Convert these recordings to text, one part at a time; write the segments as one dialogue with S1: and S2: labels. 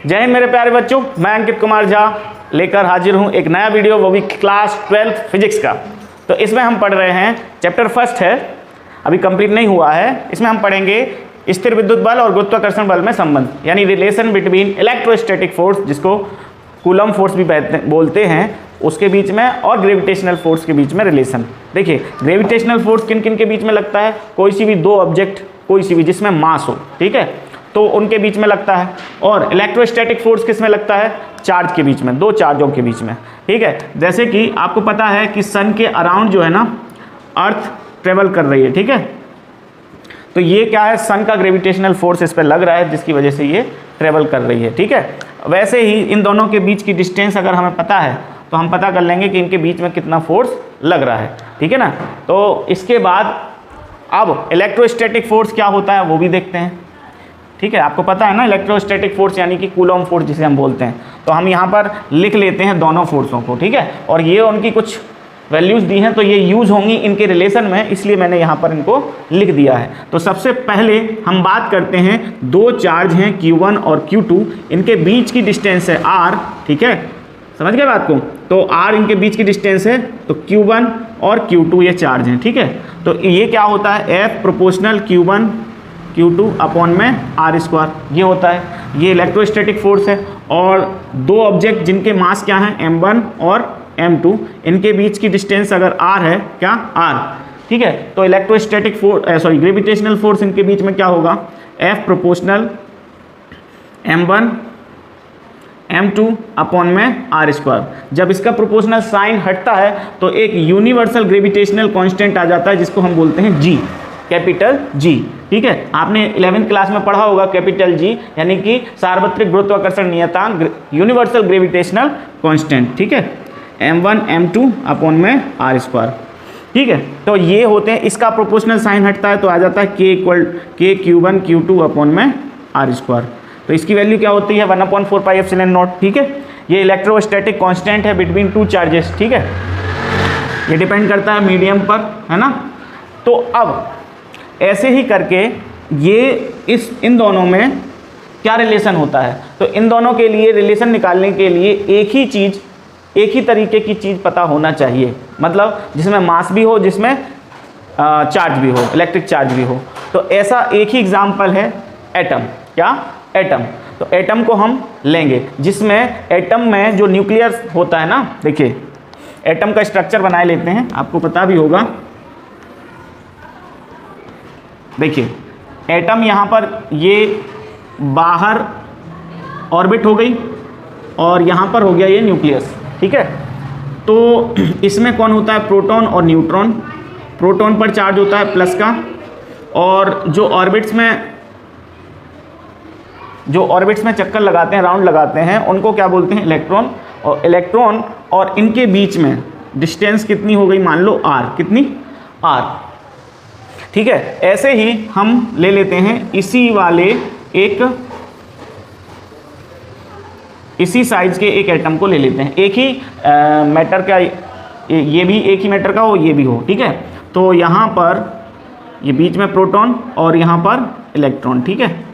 S1: जय हिंद मेरे प्यारे बच्चों, मैं अंकित कुमार झा लेकर हाजिर हूँ एक नया वीडियो, वो भी क्लास 12th फिजिक्स का। तो इसमें हम पढ़ रहे हैं चैप्टर फर्स्ट है, अभी कंप्लीट नहीं हुआ है। इसमें हम पढ़ेंगे स्थिर विद्युत बल और गुरुत्वाकर्षण बल में संबंध, यानी रिलेशन बिटवीन इलेक्ट्रोस्टैटिक फोर्स, जिसको कूलम फोर्स भी बोलते हैं, उसके बीच में, और ग्रेविटेशनल फोर्स के बीच में रिलेशन। देखिए, ग्रेविटेशनल फोर्स किन किन के बीच में लगता है? कोई सी भी दो ऑब्जेक्ट, कोई सी भी जिसमें मास हो, ठीक है, तो उनके बीच में लगता है। और इलेक्ट्रोस्टैटिक फोर्स किस में लगता है? चार्ज के बीच में, दो चार्जों के बीच में, ठीक है। जैसे कि आपको पता है कि सन के अराउंड जो है ना अर्थ ट्रेवल कर रही है, ठीक है, तो ये क्या है? सन का ग्रेविटेशनल फोर्स इस पर लग रहा है, जिसकी वजह से ये ट्रेवल कर रही है, ठीक है। वैसे ही इन दोनों के बीच की डिस्टेंस अगर हमें पता है तो हम पता कर लेंगे कि इनके बीच में कितना फोर्स लग रहा है, ठीक है ना। तो इसके बाद अब इलेक्ट्रोस्टैटिक फोर्स क्या होता है वो भी देखते हैं, ठीक है। आपको पता है ना इलेक्ट्रोस्टैटिक फोर्स यानी कि कूलम फोर्स जिसे हम बोलते हैं। तो हम यहाँ पर लिख लेते हैं दोनों फोर्सों को, ठीक है, और ये उनकी कुछ वैल्यूज़ दी हैं, तो ये यूज़ होंगी इनके रिलेशन में, इसलिए मैंने यहाँ पर इनको लिख दिया है। तो सबसे पहले हम बात करते हैं, दो चार्ज हैं Q1 और Q2, इनके बीच की डिस्टेंस है R, ठीक है, समझ गए बात को। तो R इनके बीच की डिस्टेंस है, तो Q1 और Q2 ये चार्ज हैं, ठीक है। तो ये क्या होता है? F proportional Q1 Q2 upon में R², ये होता है, ये इलेक्ट्रोस्टैटिक फोर्स है। और दो ऑब्जेक्ट जिनके मास क्या हैं, M1 और M2, इनके बीच की डिस्टेंस अगर R है, क्या R, ठीक है, तो इलेक्ट्रोस्टैटिक फोर्स ग्रेविटेशनल फोर्स इनके बीच में क्या होगा? F proportional M1 M2 upon में R²। जब इसका प्रोपोर्शनल साइन हटता है तो एक यूनिवर्सल ग्रेविटेशनल कांस्टेंट आ जाता है, जिसको हम बोलते हैं G, कैपिटल G, ठीक है। आपने 11th क्लास में पढ़ा होगा कैपिटल G यानी कि सार्वत्रिक गुरुत्वाकर्षण नियतांक, यूनिवर्सल ग्रेविटेशनल कांस्टेंट, ठीक है, M1 M2 अपॉन में R², ठीक है। तो ये होते हैं, इसका प्रोपोर्शनल साइन हटता है तो आ जाता है K Q1 Q2 अपॉन में R²। तो इसकी वैल्यू क्या होती है? 1/4πε0, ठीक है। ये इलेक्ट्रोस्टैटिक कांस्टेंट है बिटवीन टू चार्जेस, ठीक है, ये डिपेंड करता है मीडियम पर, है ना। तो अब ऐसे ही करके ये इन दोनों में क्या रिलेशन होता है? तो इन दोनों के लिए रिलेशन निकालने के लिए एक ही चीज़, एक ही तरीके की चीज़ पता होना चाहिए, मतलब जिसमें मास भी हो, जिसमें चार्ज भी हो, इलेक्ट्रिक चार्ज भी हो। तो ऐसा एक ही एग्जाम्पल है एटम। क्या? एटम। तो एटम को हम लेंगे, जिसमें एटम में जो न्यूक्लियस होता है ना, देखिए एटम का स्ट्रक्चर बनाए लेते हैं, आपको पता भी होगा। देखिए एटम यहाँ पर ये बाहर ऑर्बिट हो गई और यहाँ पर हो गया ये न्यूक्लियस, ठीक है। तो इसमें कौन होता है? प्रोटॉन और न्यूट्रॉन। प्रोटॉन पर चार्ज होता है प्लस का, और जो ऑर्बिट्स में चक्कर लगाते हैं, राउंड लगाते हैं, उनको क्या बोलते हैं? इलेक्ट्रॉन। और इलेक्ट्रॉन और इनके बीच में डिस्टेंस कितनी हो गई? मान लो R, कितनी? R, ठीक है। ऐसे ही हम ले लेते हैं इसी साइज के एक एटम को ले लेते हैं, एक ही मैटर का, ये भी एक ही मैटर का हो, ये भी हो, ठीक है। तो यहाँ पर ये बीच में प्रोटॉन और यहाँ पर इलेक्ट्रॉन, ठीक है।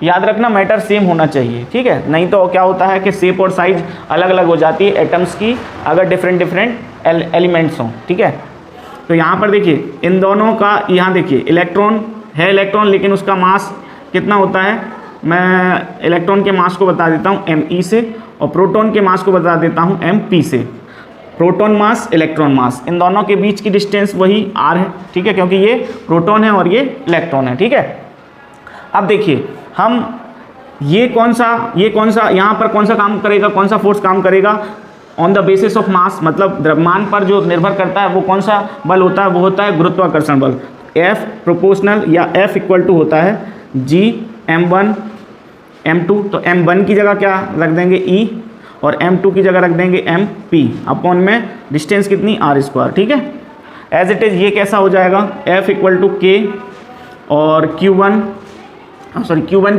S1: याद रखना मैटर सेम होना चाहिए, ठीक है, नहीं तो क्या होता है कि शेप और साइज अलग अलग हो जाती है एटम्स की, अगर डिफरेंट एलिमेंट्स हों, ठीक है। तो यहाँ पर देखिए इन दोनों का, यहाँ देखिए इलेक्ट्रॉन है, इलेक्ट्रॉन, लेकिन उसका मास कितना होता है? मैं इलेक्ट्रॉन के मास को बता देता हूँ me से, और प्रोटॉन के मास को बता देता हूँ mp से। प्रोटॉन मास, इलेक्ट्रॉन मास, इन दोनों के बीच की डिस्टेंस वही r है, ठीक है, क्योंकि ये प्रोटॉन है और ये इलेक्ट्रॉन है, ठीक है। अब देखिए हम ये कौन सा यहाँ पर कौन सा काम करेगा, कौन सा फोर्स काम करेगा? On the basis of mass, मतलब द्रव्यमान पर जो निर्भर करता है वो कौन सा बल होता है? वो होता है गुरुत्वाकर्षण बल। F प्रोपोर्शनल या F इक्वल टू होता है G M1 M2। तो M1 की जगह क्या रख देंगे? E, और M2 की जगह रख देंगे MP अपॉन में डिस्टेंस कितनी? R², ठीक है। एज इट इज़ ये कैसा हो जाएगा? F इक्वल टू K, और Q1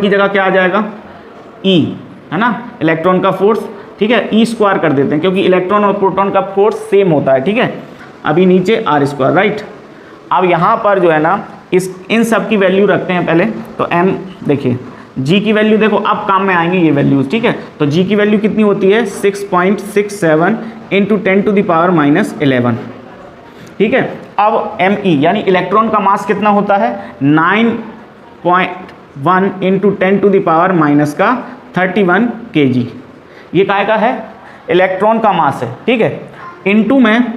S1: की जगह क्या आ जाएगा? E, है ना, इलेक्ट्रॉन का फोर्स, ठीक है, E² कर देते हैं, क्योंकि इलेक्ट्रॉन और प्रोटॉन का फोर्स सेम होता है, ठीक है। अभी नीचे R², राइट। अब यहाँ पर जो है ना इन सब की वैल्यू रखते हैं पहले। तो m देखिए जी की वैल्यू देखो अब काम में आएंगी ये वैल्यूज, ठीक है। तो जी की वैल्यू कितनी होती है 6.67 इंटू 10⁻11, ठीक है। अब me यानी इलेक्ट्रॉन का मास कितना होता है 9.1 इंटू 10⁻31 kg, ये काय का है इलेक्ट्रॉन का मास है, ठीक है। इनटू में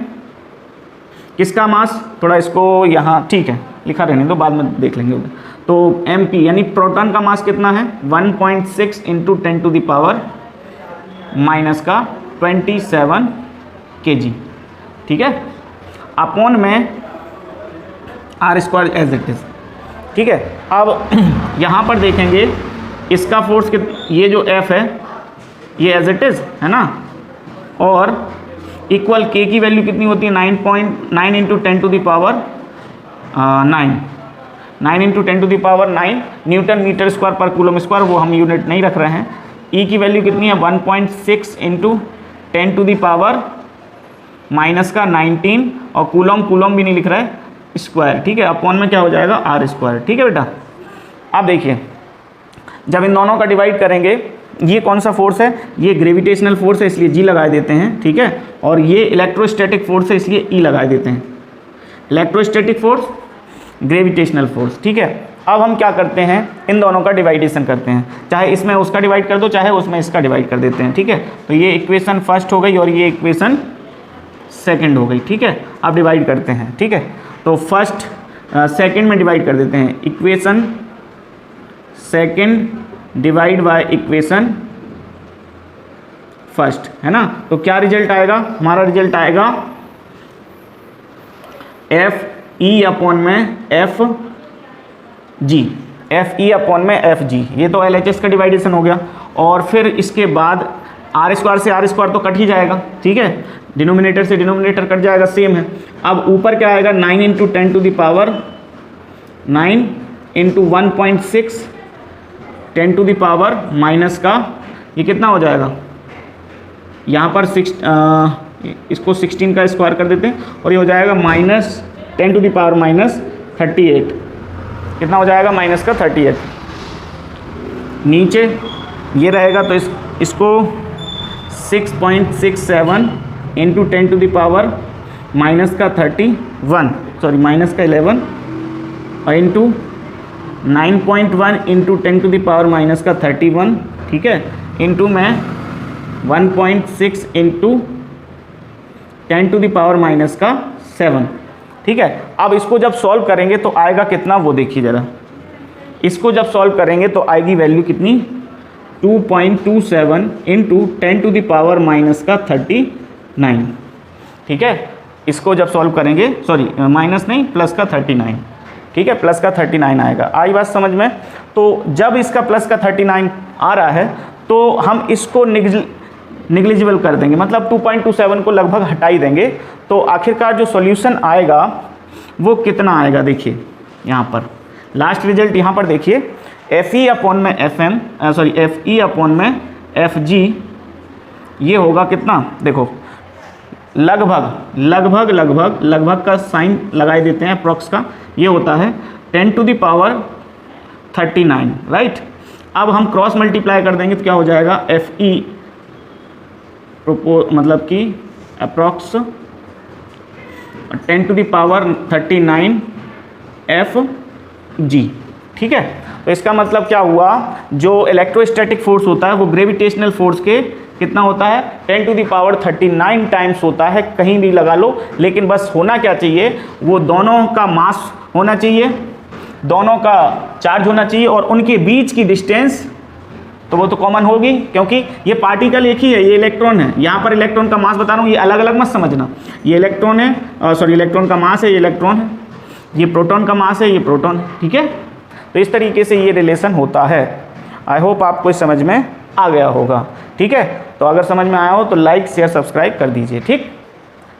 S1: किसका मास, थोड़ा इसको यहाँ ठीक है लिखा रहने दो, बाद में देख लेंगे उधर। तो mp यानी प्रोटॉन का मास कितना है 1.6 इंटू 10⁻27 kg, ठीक है, अपॉन में r² एज इट इज, ठीक है। अब यहाँ पर देखेंगे इसका फोर्स ये जो F है ये एज इट इज है ना, और इक्वल K की वैल्यू कितनी होती है 9.9 into 10⁻9 into 10⁻9 newton metre square पर कूलम स्क्वायर, वो हम यूनिट नहीं रख रहे हैं। E की वैल्यू कितनी है 1.6 इंटू 10⁻19 और कूलम भी नहीं लिख रहा है स्क्वायर, ठीक है, अपॉन में क्या हो जाएगा r², ठीक है बेटा। अब देखिए जब इन दोनों का डिवाइड करेंगे, ये कौन सा फोर्स है, ये ग्रेविटेशनल फोर्स है इसलिए G लगा देते हैं, ठीक है, और ये इलेक्ट्रोस्टैटिक फोर्स है इसलिए E लगा देते हैं। इलेक्ट्रोस्टैटिक फोर्स, ग्रेविटेशनल फोर्स, ठीक है। अब हम क्या करते हैं इन दोनों का डिवाइडेशन करते हैं, चाहे इसमें उसका डिवाइड कर दो चाहे उसमें इसका डिवाइड कर देते हैं, ठीक है। तो ये इक्वेशन फर्स्ट हो गई और ये इक्वेशन सेकंड हो गई, ठीक है। अब डिवाइड करते हैं, ठीक है। तो फर्स्ट सेकंड में डिवाइड कर देते हैं, equation second divide by equation first, है ना। तो क्या रिजल्ट आएगा, हमारा रिजल्ट आएगा FE अपॉन में FG, FE अपॉन में FG, ये तो LHS का डिवाइडेशन हो गया। और फिर इसके बाद r² से r² तो कट ही जाएगा, ठीक है, डिनोमिनेटर से डिनोमिनेटर कट जाएगा, सेम है। अब ऊपर क्या आएगा 9 इंटू 10⁻9 इंटू 1.6 10⁻⁻, ये कितना हो जाएगा, यहाँ पर इसको 16 का स्क्वायर कर देते हैं और ये हो जाएगा -10⁻38, कितना हो जाएगा -38। नीचे ये रहेगा तो इसको 6.67 इंटू 10⁻⁻31 -11 और इंटू 9.1 इंटू 10⁻⁻31, ठीक है, इंटू में 1.6 इंटू 10⁻⁻7, ठीक है। अब इसको जब सॉल्व करेंगे तो आएगा कितना वो देखिए ज़रा, इसको जब सॉल्व करेंगे तो आएगी वैल्यू कितनी 2.27 इंटू 10⁻⁻39, ठीक है। इसको जब सॉल्व करेंगे, सॉरी माइनस नहीं प्लस का 39, ठीक है, प्लस का 39 आएगा। आई बात समझ में। तो जब इसका प्लस का 39 आ रहा है तो हम इसको निग्लिजिबल कर देंगे, मतलब 2.27 को लगभग हटा ही देंगे। तो आखिरकार जो सॉल्यूशन आएगा वो कितना आएगा, देखिए यहाँ पर लास्ट रिजल्ट यहाँ पर देखिए, FE अपॉन में FE अपॉन में FG, ये होगा कितना, देखो लगभग का साइन लगाई देते हैं अप्रॉक्स का, ये होता है 10⁻39, राइट। अब हम क्रॉस मल्टीप्लाई कर देंगे तो क्या हो जाएगा FE मतलब कि अप्रॉक्स 10⁻39 FG, ठीक है। तो इसका मतलब क्या हुआ, जो इलेक्ट्रोस्टैटिक फोर्स होता है वो ग्रेविटेशनल फोर्स के कितना होता है 10⁻39 टाइम्स होता है, कहीं भी लगा लो, लेकिन बस होना क्या चाहिए, वो दोनों का मास होना चाहिए, दोनों का चार्ज होना चाहिए और उनके बीच की डिस्टेंस तो वो तो कॉमन होगी, क्योंकि ये पार्टिकल एक ही है, ये इलेक्ट्रॉन है। यहाँ पर इलेक्ट्रॉन का मास बता रहा हूँ, ये अलग अलग मत समझना, ये इलेक्ट्रॉन है, इलेक्ट्रॉन का मास है, ये इलेक्ट्रॉन है, ये प्रोटॉन का मास है, ये प्रोटॉन है, ठीक है। तो इस तरीके से ये रिलेशन होता है। आई होप आपको इस समझ में आ गया होगा, ठीक है। तो अगर समझ में आया हो तो लाइक शेयर सब्सक्राइब कर दीजिए, ठीक।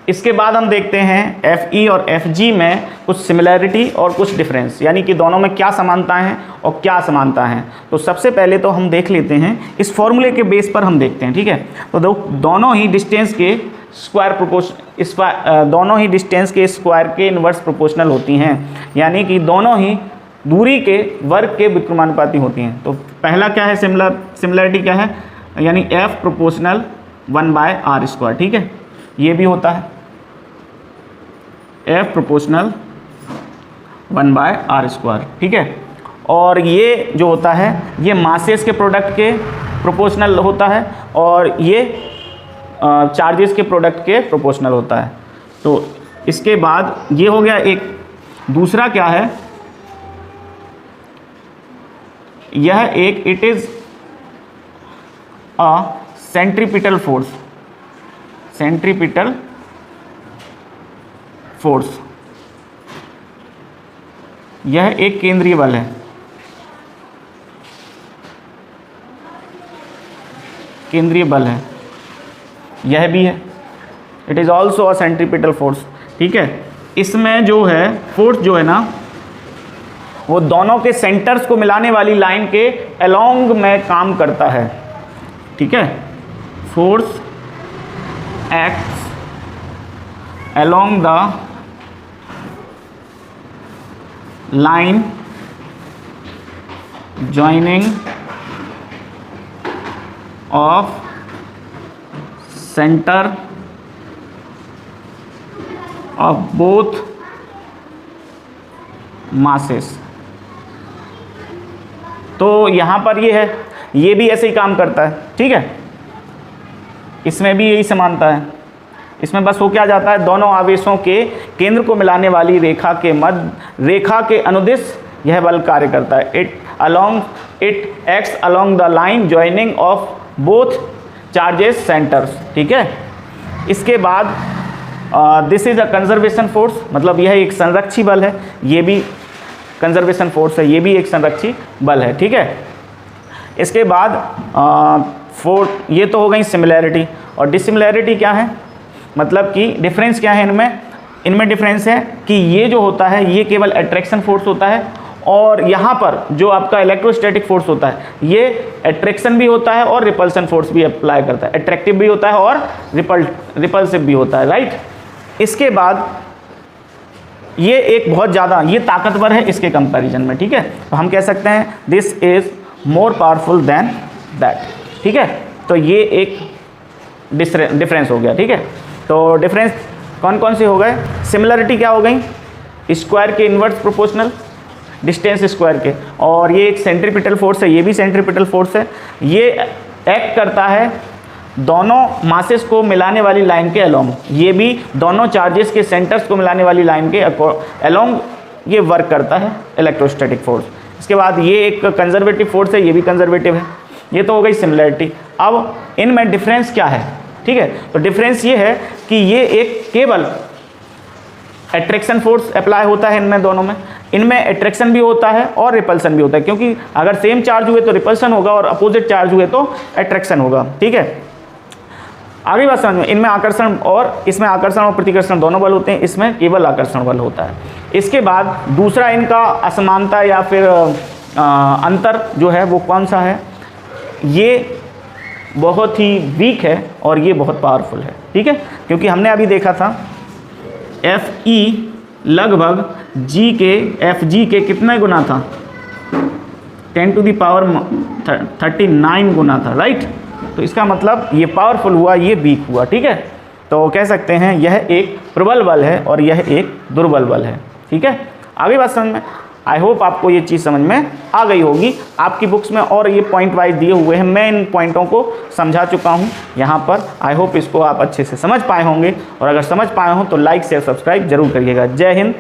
S1: इसके बाद हम देखते हैं FE और FG में कुछ सिमिलैरिटी और कुछ डिफरेंस, यानी कि दोनों में क्या समानता है और क्या असमानता है। तो सबसे पहले तो हम देख लेते हैं, इस फॉर्मूले के बेस पर हम देखते हैं, ठीक है। तो दोनों ही डिस्टेंस के स्क्वायर के इन्वर्स प्रोपोर्शनल होती हैं, यानी कि दोनों ही दूरी के वर्ग के व्युत्क्रमानुपाती होती हैं। तो पहला क्या है, सिमिलरिटी क्या है, यानी F प्रोपोर्शनल 1/r², ठीक है, ये भी होता है F प्रोपोर्शनल 1/r², ठीक है। और ये जो होता है ये मासेस के प्रोडक्ट के प्रोपोर्शनल होता है और ये चार्जेस के प्रोडक्ट के प्रोपोर्शनल होता है। तो इसके बाद ये हो गया एक। दूसरा क्या है, यह एक it is a centripetal force, centripetal force, यह एक केंद्रीय बल है, केंद्रीय बल है, यह भी है, it is also a centripetal force, ठीक है। इसमें जो है फोर्स जो है ना वो दोनों के सेंटर्स को मिलाने वाली लाइन के अलोंग में काम करता है, ठीक है। Force acts along the line joining of centre of both masses. तो यहाँ पर ये है, ये भी ऐसे ही काम करता है, ठीक है। इसमें भी यही समानता है, इसमें बस हो क्या जाता है, दोनों आवेशों के केंद्र को मिलाने वाली रेखा के मध्य रेखा के अनुदिश यह बल कार्य करता है। It acts along the line joining of both charges centres, ठीक है। इसके बाद this is a conservation force, मतलब यह एक संरक्षी बल है, ये भी कंजर्वेशन फोर्स है, ये भी एक संरक्षी बल है, ठीक है। इसके बाद ये तो हो गई सिमिलैरिटी। और डिसिमिलैरिटी क्या है, मतलब कि डिफरेंस क्या है इनमें डिफरेंस है कि ये जो होता है ये केवल अट्रैक्शन फोर्स होता है और यहाँ पर जो आपका इलेक्ट्रोस्टैटिक फोर्स होता है ये अट्रैक्शन भी होता है और रिपल्सन फोर्स भी अप्लाई करता है, अट्रैक्टिव भी होता है और रिपल्सिव भी होता है, राइट। इसके बाद ये एक बहुत ज़्यादा ये ताकतवर है इसके कंपैरिजन में, ठीक है। तो हम कह सकते हैं this is more powerful than that, ठीक है। तो ये एक डिफरेंस हो गया, ठीक है। तो डिफरेंस कौन कौन से हो गए, सिमिलरिटी क्या हो गई, स्क्वायर के इन्वर्स प्रोपोर्शनल डिस्टेंस स्क्वायर के, और ये एक सेंट्रीपिटल फोर्स है, ये भी सेंट्रीपिटल फोर्स है, ये एक्ट करता है दोनों मासेस को मिलाने वाली लाइन के अलोंग, ये भी दोनों चार्जेस के सेंटर्स को मिलाने वाली लाइन के अलोंग ये वर्क करता है इलेक्ट्रोस्टैटिक फोर्स। इसके बाद ये एक कंजर्वेटिव फोर्स है, ये भी कंजर्वेटिव है। ये तो हो गई सिमिलरिटी। अब इनमें डिफरेंस क्या है, ठीक है। तो डिफरेंस ये है कि ये एक केवल अट्रैक्शन फोर्स अप्लाई होता है इनमें दोनों में, इनमें अट्रैक्शन भी होता है और रिपल्सन भी होता है, क्योंकि अगर सेम चार्ज हुए तो रिपल्सन होगा और अपोजिट चार्ज हुए तो अट्रैक्शन होगा, ठीक है। आगे बात समझ में, इनमें आकर्षण और इसमें आकर्षण और प्रतिकर्षण दोनों बल होते हैं, इसमें केवल आकर्षण बल होता है। इसके बाद दूसरा इनका असमानता या फिर अंतर जो है वो कौन सा है, ये बहुत ही वीक है और ये बहुत पावरफुल है, ठीक है। क्योंकि हमने अभी देखा था Fe लगभग Fg के कितने गुना था, 10⁻39 गुना था, राइट। तो इसका मतलब ये पावरफुल हुआ, ये वीक हुआ, ठीक है। तो कह सकते हैं यह एक प्रबल बल है और यह एक दुर्बल बल है, ठीक है। आगे बात समझ में, आई होप आपको ये चीज़ समझ में आ गई होगी। आपकी बुक्स में और ये पॉइंट वाइज दिए हुए हैं, मैं इन पॉइंटों को समझा चुका हूँ यहाँ पर। आई होप इसको आप अच्छे से समझ पाए होंगे और अगर समझ पाए हों तो लाइक शेयर सब्सक्राइब जरूर करिएगा। जय हिंद,